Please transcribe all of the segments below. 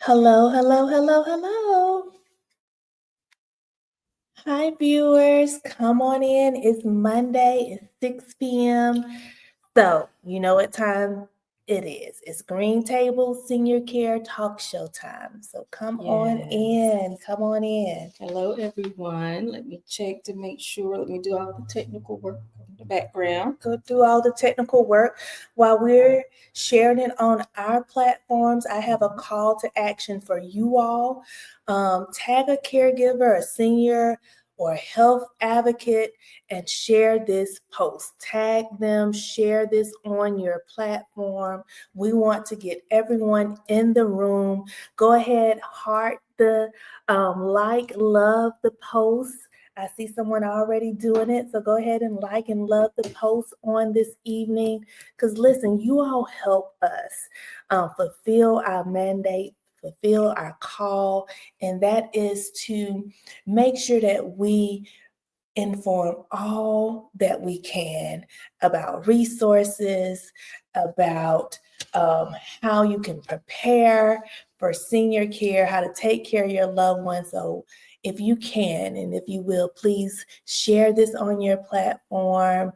Hello, hello, hello, hello. Hi, viewers. Come on in. It's Monday. It's 6 p.m. So, you know what time it is. It's Green Table Senior Care Talk Show time. So, come on in. Come on in. Hello, everyone. Let me check to make sure. Let me do all the technical work in the background. Go do all the technical work while we're sharing it on our platforms. I have a call to action for you all. Tag a caregiver, a senior, or a health advocate and share this post. Tag them, share this on your platform. We want to get everyone in the room. Go ahead, heart the love the post. I see someone already doing it. So go ahead and like and love the post on this evening. Because listen, you all help us fulfill our mandate, fulfill our call. And that is to make sure that we inform all that we can about resources, about how you can prepare for senior care, how to take care of your loved ones. So if you can, and if you will, please share this on your platform,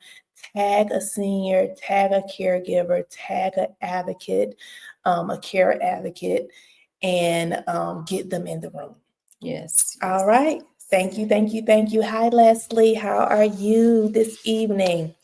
tag a senior, tag a caregiver, tag an advocate, a care advocate, and get them in the room. Yes. All right. Thank you, thank you, thank you. Hi, Leslie. How are you this evening?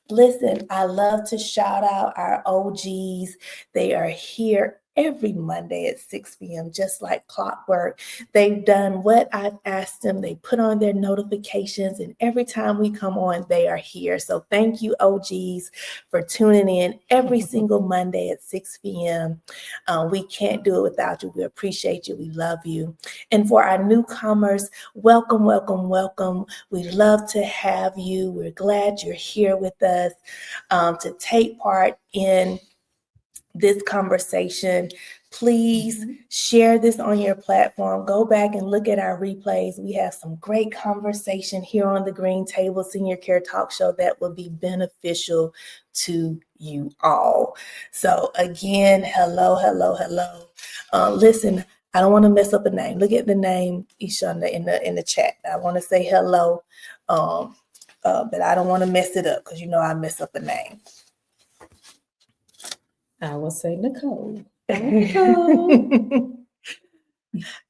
Listen, I love to shout out our OGs. They are here every Monday at 6 p.m., just like clockwork. They've done what I've asked them. They put on their notifications, and every time we come on, they are here. So thank you, OGs, for tuning in every single Monday at 6 p.m. We can't do it without you. We appreciate you. We love you. And for our newcomers, welcome, welcome, welcome. We love to have you. We're glad you're here with us to take part in this conversation. Please share this on your platform. Go back and look at our replays. We have some great conversation here on the Green Table Senior Care Talk Show that will be beneficial to you all. So again, hello, hello, hello. Listen, I don't want to mess up a name. Look at the name, Ishanda, in the chat. I want to say hello, but I don't want to mess it up because you know I mess up a name. I will say Nicole. Hello,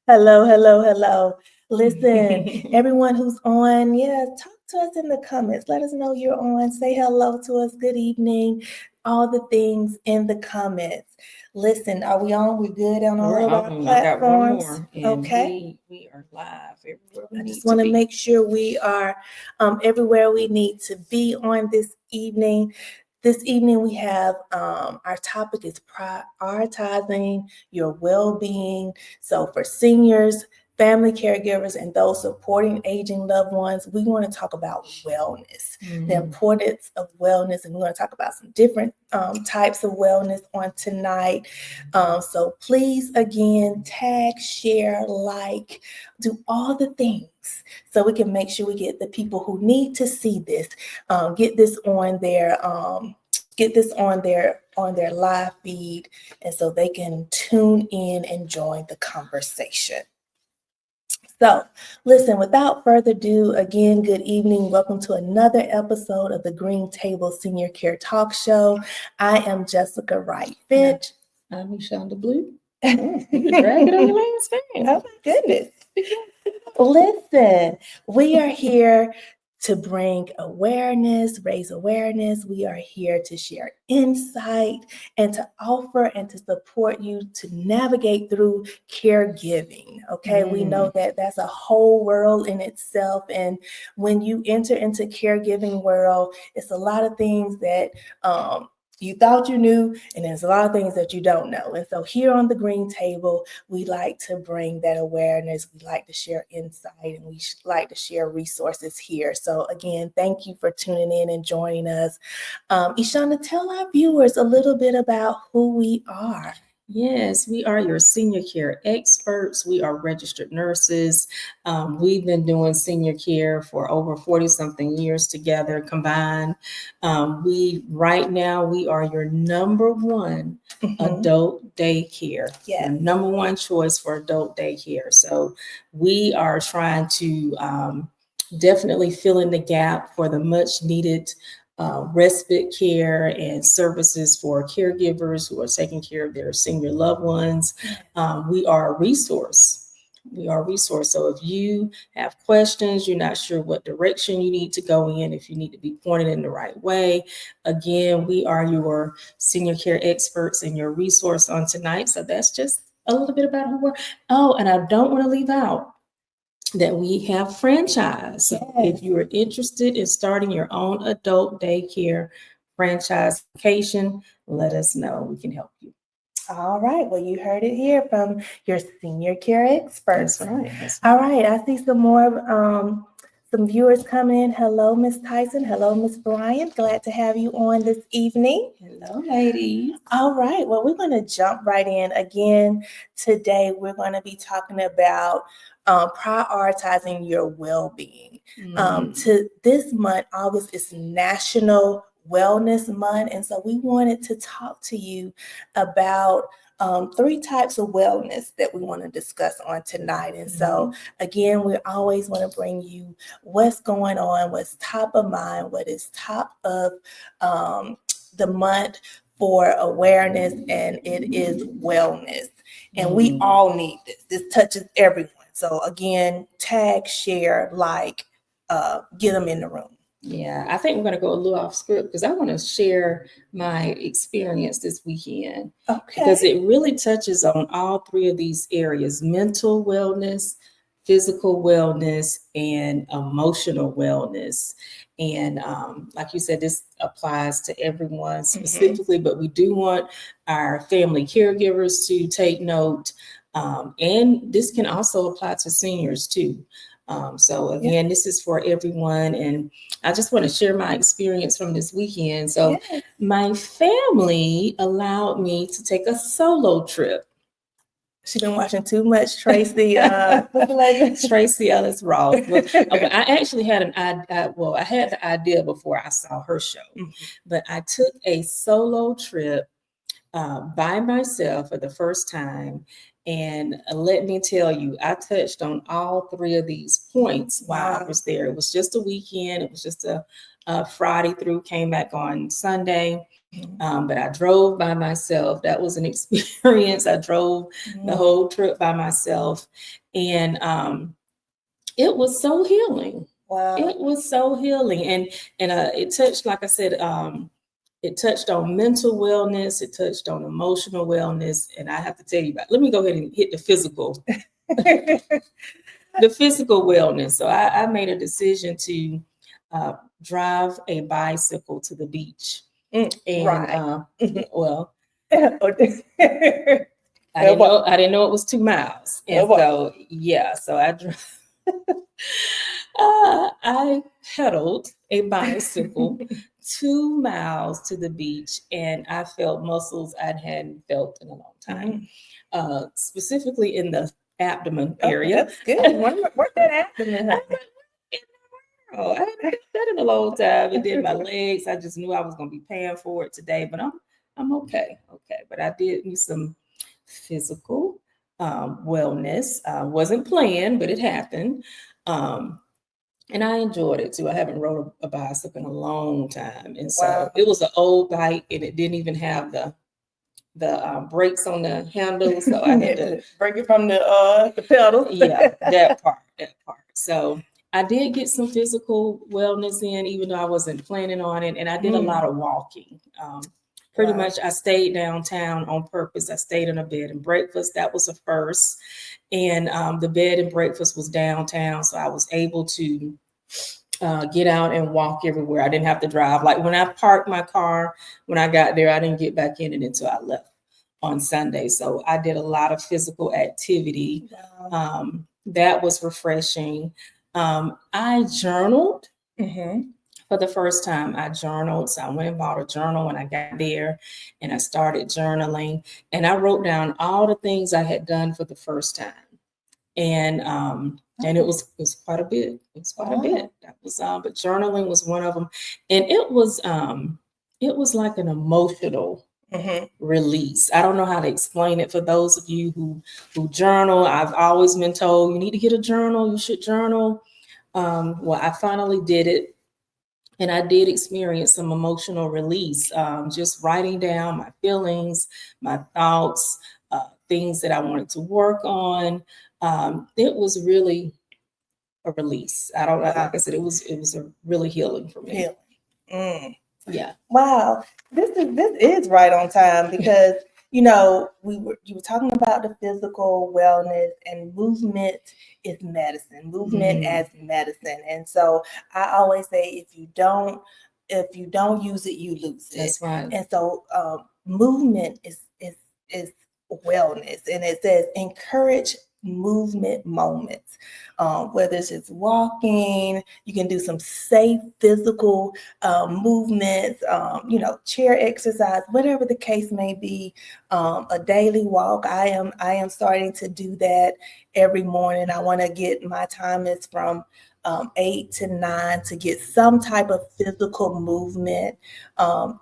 hello, hello. Listen, everyone who's on, talk to us in the comments. Let us know you're on. Say hello to us. Good evening. All the things in the comments. Listen, are we on? We're good on all of our platforms. I got one more. Okay. We are live everywhere we I need just want to to be. make sure we are everywhere we need to be on this evening. This evening we have our topic is prioritizing your well-being. So for seniors, family caregivers, and those supporting aging loved ones, we want to talk about wellness, the importance of wellness, and we're going to talk about some different types of wellness on tonight. So please, again, tag, share, like, do all the things so we can make sure we get the people who need to see this, get this on their live feed, and so they can tune in and join the conversation. So, listen, without further ado, again, good evening. Welcome to another episode of the Green Table Senior Care Talk Show. I am Jessica Wright Fitch. I'm Shonda Blue. You're dragging on your last name. Oh, my goodness. Listen, we are here to bring awareness, raise awareness. We are here to share insight and to offer and to support you to navigate through caregiving. Okay, we know that that's a whole world in itself. And when you enter into caregiving world, it's a lot of things that you thought you knew, and there's a lot of things that you don't know. And so here on the Green Table, we like to bring that awareness. We like to share insight, and we like to share resources here. So again, thank you for tuning in and joining us. Ishana, tell our viewers a little bit about who we are. Yes, we are your senior care experts. We are registered nurses. We've been doing senior care for over 40 something years together combined. We right now we are your number one adult daycare. Yes. Your number one choice for adult daycare. So we are trying to definitely fill in the gap for the much needed respite care and services for caregivers who are taking care of their senior loved ones. We are a resource. We are a resource. So if you have questions, you're not sure what direction you need to go in, if you need to be pointed in the right way, again, we are your senior care experts and your resource on tonight. So that's just a little bit about who we're. Oh, and I don't want to leave out that we have franchise. So if you are interested in starting your own adult daycare franchise location, let us know. We can help you. All right. Well, you heard it here from your senior care experts. That's right. All right. I see some more some viewers coming in. Hello, Miss Tyson. Hello, Miss Bryant. Glad to have you on this evening. Hello, ladies. All right. Well, we're going to jump right in. Again, today we're going to be talking about prioritizing your well-being. To this month, August is National Wellness Month, and so we wanted to talk to you about 3 types of wellness that we want to discuss on tonight. And so, again, we always want to bring you what's going on, what's top of mind, what is top of the month for awareness, and it is wellness. And we all need this. This touches everyone. So again, tag, share, like, get them in the room. Yeah, I think we're going to go a little off script because I want to share my experience this weekend. Okay. Because it really touches on all 3 of these areas: mental wellness, physical wellness, and emotional wellness. And like you said, this applies to everyone specifically, but we do want our family caregivers to take note. And this can also apply to seniors too. So again, this is for everyone. And I just want to share my experience from this weekend. So my family allowed me to take a solo trip. She's been watching too much Tracy. Tracy Ellis Ross. Well, I actually had I had the idea before I saw her show, but I took a solo trip by myself for the first time. And let me tell you, I touched on all 3 of these points while I was there. It was just a weekend. It was just a Friday through, came back on Sunday. But I drove by myself. That was an experience. I drove the whole trip by myself. And it was so healing. Wow. It was so healing. And it touched, like I said, it touched on mental wellness. It touched on emotional wellness. And I have to tell you let me go ahead and hit the physical, the physical wellness. So I made a decision to drive a bicycle to the beach. And well, I didn't know it was 2 miles. And so so I drove. I pedaled a bicycle 2 miles to the beach, and I felt muscles I hadn't felt in a long time, specifically in the abdomen area. That's good. Work that abdomen. I hadn't felt that in a long time. And then my legs, I just knew I was going to be paying for it today, but I'm okay. Okay, but I did need some physical wellness. Wasn't planned, but it happened. And I enjoyed it too. I haven't rode a bicycle in a long time. And so it was an old bike, and it didn't even have the brakes on the handle. So I had to break it from the pedal. Yeah, that part. So I did get some physical wellness in, even though I wasn't planning on it. And I did a lot of walking. Pretty much I stayed downtown on purpose. I stayed in a bed and breakfast. That was a first. And the bed and breakfast was downtown. So I was able to get out and walk everywhere. I didn't have to drive. Like when I parked my car, when I got there, I didn't get back in it until I left on Sunday. So I did a lot of physical activity. That was refreshing. I journaled for the first time, I journaled. So I went and bought a journal when I got there, and I started journaling. And I wrote down all the things I had done for the first time. And it was quite a bit. It was quite a bit. That was but journaling was one of them, and it was like an emotional release. I don't know how to explain it for those of you who journal. I've always been told you need to get a journal. You should journal. Well, I finally did it, and I did experience some emotional release. Just writing down my feelings, my thoughts, things that I wanted to work on. It was really a release. I don't like I said, it was a really healing for me. Yeah. Wow, this is right on time because you were talking about the physical wellness, and movement is medicine. Movement as medicine, and so I always say if you don't use it, you lose it. That's right. And so movement is wellness, and it says encourage movement moments. Whether it's just walking, you can do some safe physical movements, chair exercise, whatever the case may be. A daily walk. I am starting to do that every morning. I want to get my time is from 8 to 9 to get some type of physical movement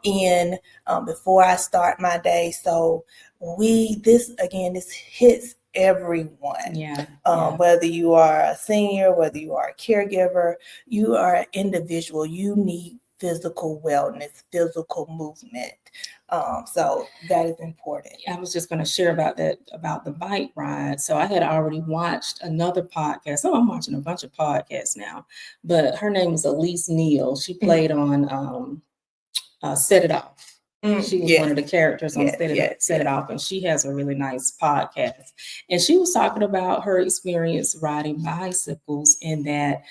in before I start my day. So this hits everyone. Yeah. Whether you are a senior, whether you are a caregiver, you are an individual, you need physical wellness, physical movement. So that is important. I was just going to share about that, about the bike ride. So I had already watched another podcast. Oh, I'm watching a bunch of podcasts now, but her name is Elise Neal. She played on Set It Off. She was one of the characters on Set It Off, and she has a really nice podcast. And she was talking about her experience riding bicycles, and that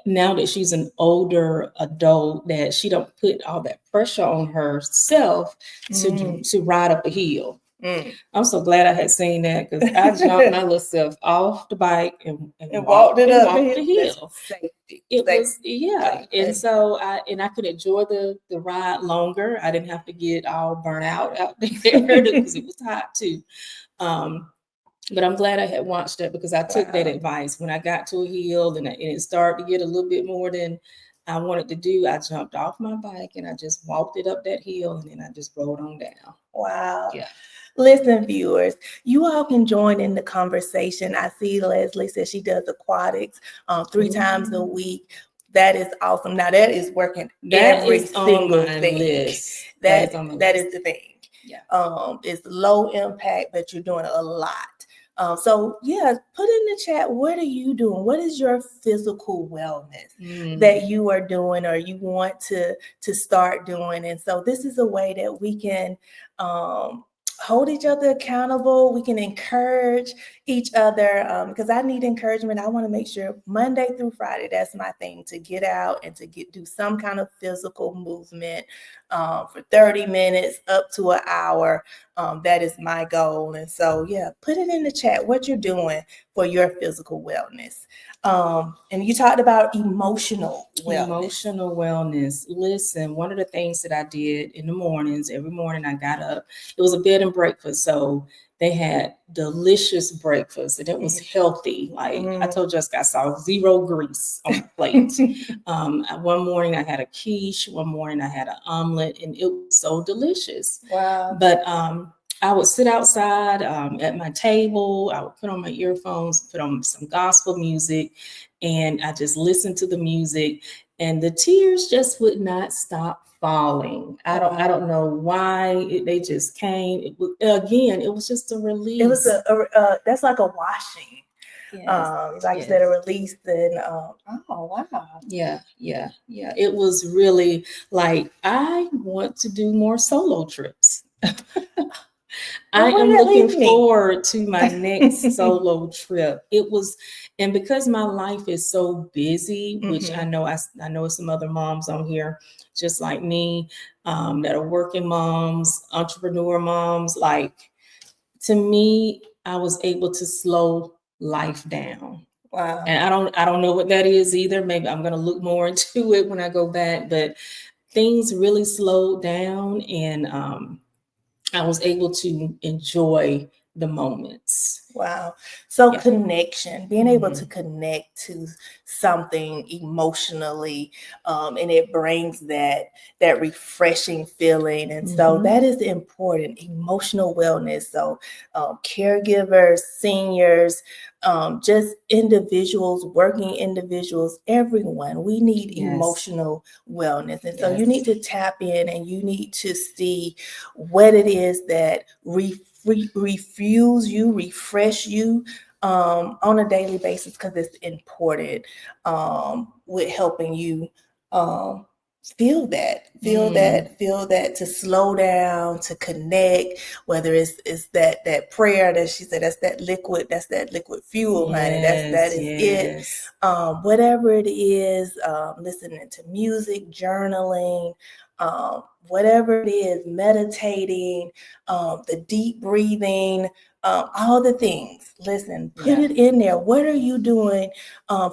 now that she's an older adult, that she don't put all that pressure on herself to ride up a hill. I'm so glad I had seen that, because I jumped my little self off the bike and walked it up the hill. Safety. It was, yeah. And so I could enjoy the ride longer. I didn't have to get all burnt out there because it was hot too. But I'm glad I had watched that, because I took that advice. When I got to a hill and it started to get a little bit more than I wanted to do, I jumped off my bike and I just walked it up that hill, and then I just rode on down. Wow. Yeah. Listen, viewers, you all can join in the conversation. I see Leslie says she does aquatics 3 times a week. That is awesome. Now that is working every single thing. List. That is the thing. Yeah. It's low impact, but you're doing a lot. So yeah, put in the chat, what are you doing? What is your physical wellness that you are doing or you want to start doing? And so this is a way that we can hold each other accountable. We can encourage each other because I need encouragement. I want to make sure Monday through Friday, that's my thing, to get out and to do some kind of physical movement for 30 minutes up to an hour. That is my goal. And so, yeah, put it in the chat what you're doing for your physical wellness. And you talked about emotional wellness. Emotional wellness. Listen, one of the things that I did in the mornings, every morning I got up, it was a bed and breakfast. So they had delicious breakfast, and it was healthy. Like I told Jessica, I saw 0 grease on the plate. One morning I had a quiche, one morning I had an omelet, and it was so delicious. Wow. But I would sit outside at my table. I would put on my earphones, put on some gospel music, and I just listened to the music, and the tears just would not stop falling. I don't know why they just came. It was just a release. It was that's like a washing. Yes. Like you said, a release. And oh wow. Yeah. It was really like, I want to do more solo trips. I am looking forward to my next solo trip. And because my life is so busy, which I know some other moms on here just like me, that are working moms, entrepreneur moms. Like, to me, I was able to slow life down. Wow. And I don't know what that is either. Maybe I'm going to look more into it when I go back, but things really slowed down, and I was able to enjoy the moments. Wow. So Yeah. connection, being able to connect to something emotionally, and it brings that refreshing feeling. And so that is important, emotional wellness. So caregivers, seniors, just individuals, working individuals, everyone, we need Yes. emotional wellness. And so Yes. you need to tap in and you need to see what it is that refuels you, refresh you on a daily basis, because it's important with helping you um, feel that to slow down, to connect, whether it's that prayer that she said, that's that liquid fuel, honey. That is it. Whatever it is, listening to music, journaling, whatever it is, meditating, the deep breathing, all the things. Listen, put it in there. What are you doing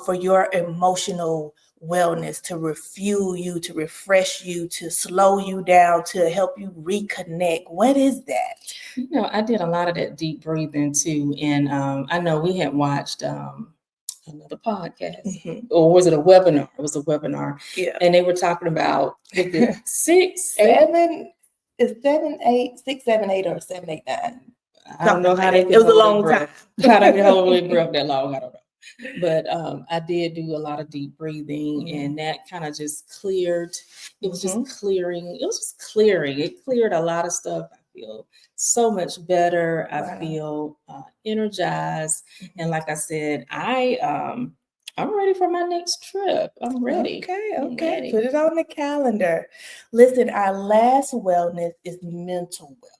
for your emotional wellness, to refuel you, to refresh you, to slow you down, to help you reconnect? What is that? You know, I did a lot of that deep breathing too. And I know we had watched another podcast, or was it a webinar? It was a webinar. Yeah. And they were talking about 6, 8, 7, is 7, 8, 6, 7, 8, or 7, 8, 9. I don't know how they could it was a hold long their time. breath. How they could hold their breath that long, I don't know. But I did do a lot of deep breathing, and that kind of just cleared. It was just clearing. It was just clearing. It cleared a lot of stuff. I feel so much better. I feel energized, and like I said, I'm ready for my next trip. I'm ready. Okay. Put it on the calendar. Listen, our last wellness is mental wellness.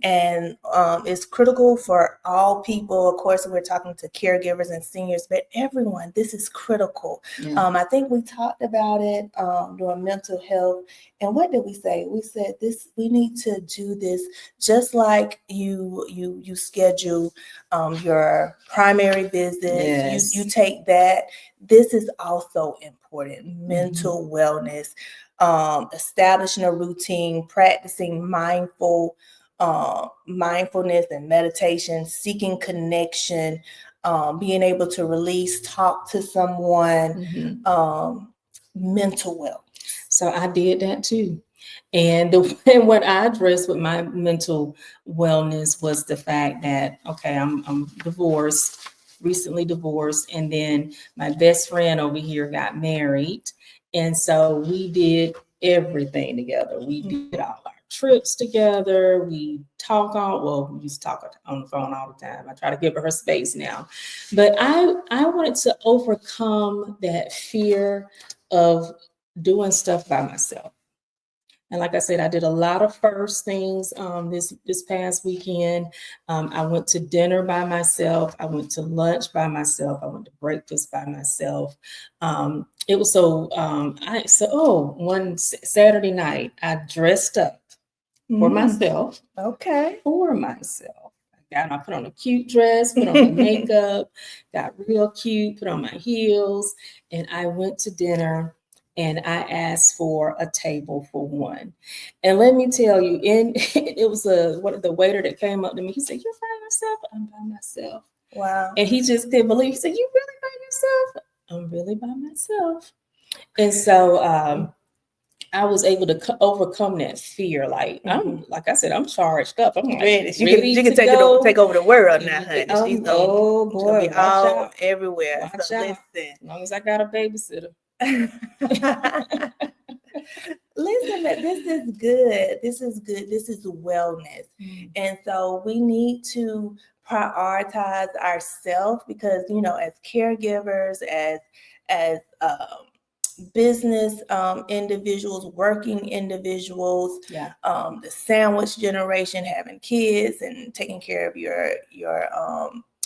And it's critical for all people. Of course, we're talking to caregivers and seniors, but everyone, this is critical. I think we talked about it during mental health. And what did we say? We said we need to do this just like you schedule your primary visits. Yes. You take that. This is also important. Mental wellness, establishing a routine, practicing mindfulness and meditation, seeking connection, being able to release, talk to someone, mental wellness. So I did that too. And what I addressed with my mental wellness was the fact that, okay, I'm divorced, recently divorced, and then my best friend over here got married. And so we did everything together. We did all our trips together. We we used to talk on the phone all the time. I try to give her space now. But I wanted to overcome that fear of doing stuff by myself. And like I said, I did a lot of first things this past weekend. I went to dinner by myself. I went to lunch by myself. I went to breakfast by myself. It was one Saturday night, I dressed up for myself. Okay. For myself. I put on a cute dress, put on my makeup, got real cute, put on my heels, and I went to dinner. And I asked for a table for one. And let me tell you, it was the waiter that came up to me. He said, "You're by yourself?" "I'm by myself." Wow. And he just couldn't believe. He said, "You really by yourself?" "I'm really by myself." And so I was able to overcome that fear. Like like I said, I'm charged up. I'm like, ready. She can take over the world now, honey. She's oh boy, be all everywhere. Watch so out. listen. As long as I got a babysitter. Listen, but this is good. This is good. This is wellness. And so we need to prioritize ourselves, because, as caregivers, as business individuals, working individuals, the sandwich generation, having kids and taking care of your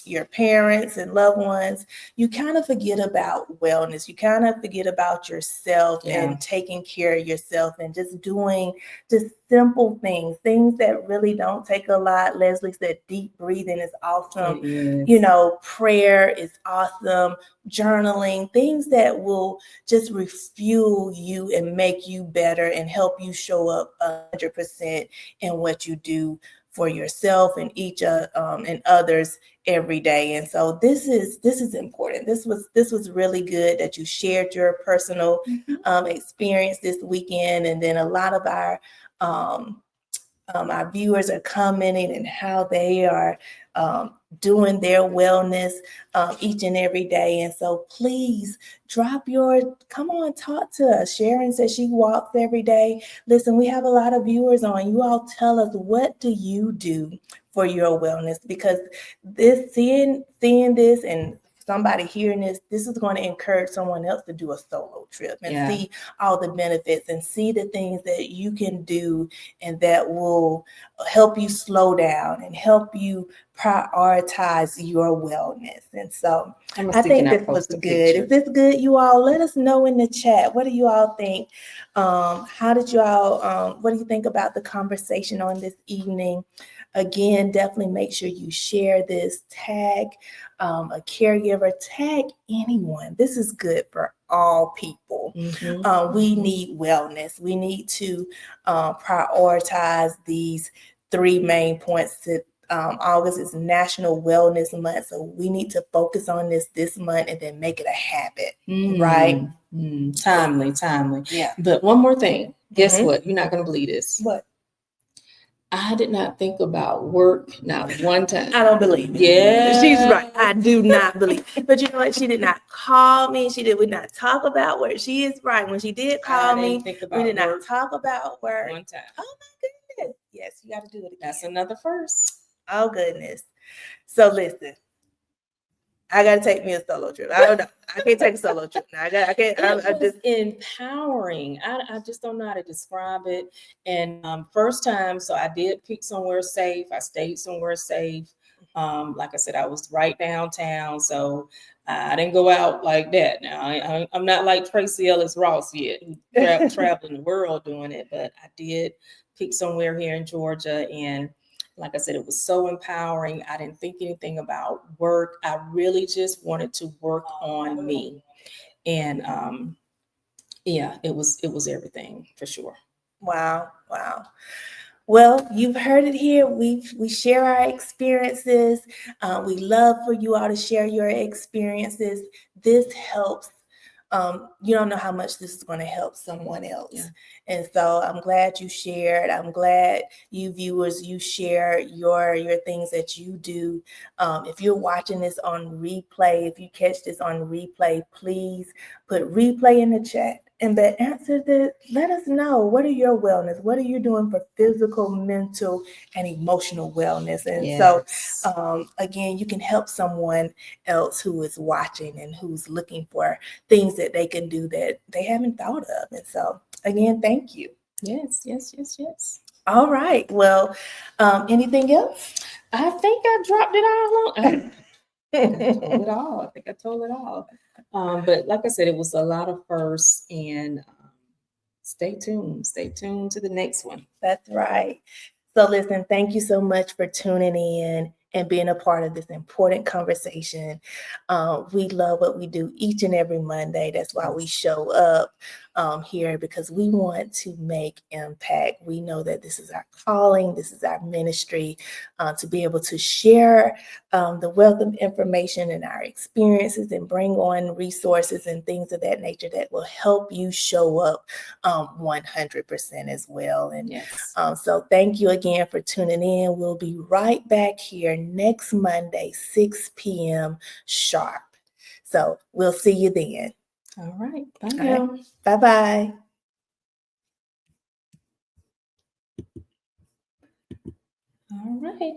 your parents and loved ones, you kind of forget about wellness. You kind of forget about yourself and taking care of yourself and just doing just simple things that really don't take a lot. Leslie said deep breathing is awesome. Prayer is awesome. Journaling, things that will just refuel you and make you better and help you show up 100% in what you do for yourself and and others every day. And so this is important. This was really good that you shared your personal experience this weekend, and then a lot of our viewers are commenting and how they are doing their wellness each and every day. And so please come on, talk to us. Sharon says she walks every day. Listen, we have a lot of viewers on. You all tell us, what do you do for your wellness? Because seeing this and somebody hearing this is going to encourage someone else to do a solo trip and see all the benefits and see the things that you can do and that will help you slow down and help you prioritize your wellness. And so I think this was good. If this good, you all let us know in the chat. What do you all think? How did you all, what do you think about the conversation on this evening? Again, definitely make sure you share this, tag a caregiver, tag anyone. This is good for all people. We need wellness. We need to prioritize these 3 main points. August is National Wellness Month, so we need to focus on this month and then make it a habit, right? Timely. Yeah. But one more thing. Guess what? You're not going to believe this. What? I did not think about work not one time. I don't believe it. Yeah. She's right. I do not believe it. But you know what? She did not call me. We not talk about work. She is right. When she did call me, we did not talk about work. One time. Oh my goodness. Yes, you got to do it again. That's another first. Oh goodness. So listen. I gotta take me a solo trip. I don't know. I can't take a solo trip. I can't. It was empowering. I just don't know how to describe it. And first time, so I did pick somewhere safe. I stayed somewhere safe. Like I said, I was right downtown, so I didn't go out like that. Now I'm not like Tracy Ellis Ross yet, who traveling the world doing it, but I did pick somewhere here in Georgia. And like I said, it was so empowering. I didn't think anything about work. I really just wanted to work on me. And it was everything for sure. Wow. Well, you've heard it here. We share our experiences. We love for you all to share your experiences. This helps. You don't know how much this is going to help someone else. Yeah. And so I'm glad you shared. I'm glad you viewers, you share your things that you do. If you're watching this on replay, if you catch this on replay, please put replay in the chat. And the answer to let us know, what are your wellness? What are you doing for physical, mental, and emotional wellness? And so, again, you can help someone else who is watching and who's looking for things that they can do that they haven't thought of. And so, again, thank you. Yes. All right. Well, anything else? I think I dropped it all on. I think I told it all. But like I said, it was a lot of firsts, and stay tuned to the next one. That's right. So listen, thank you so much for tuning in and being a part of this important conversation. We love what we do each and every Monday. That's why we show up here, because we want to make impact. We know that this is our calling, this is our ministry, to be able to share the wealth of information and our experiences and bring on resources and things of that nature that will help you show up 100% as well. And so thank you again for tuning in. We'll be right back here next Monday, 6 p.m. sharp. So we'll see you then. All right. Bye now. Bye-bye. All right.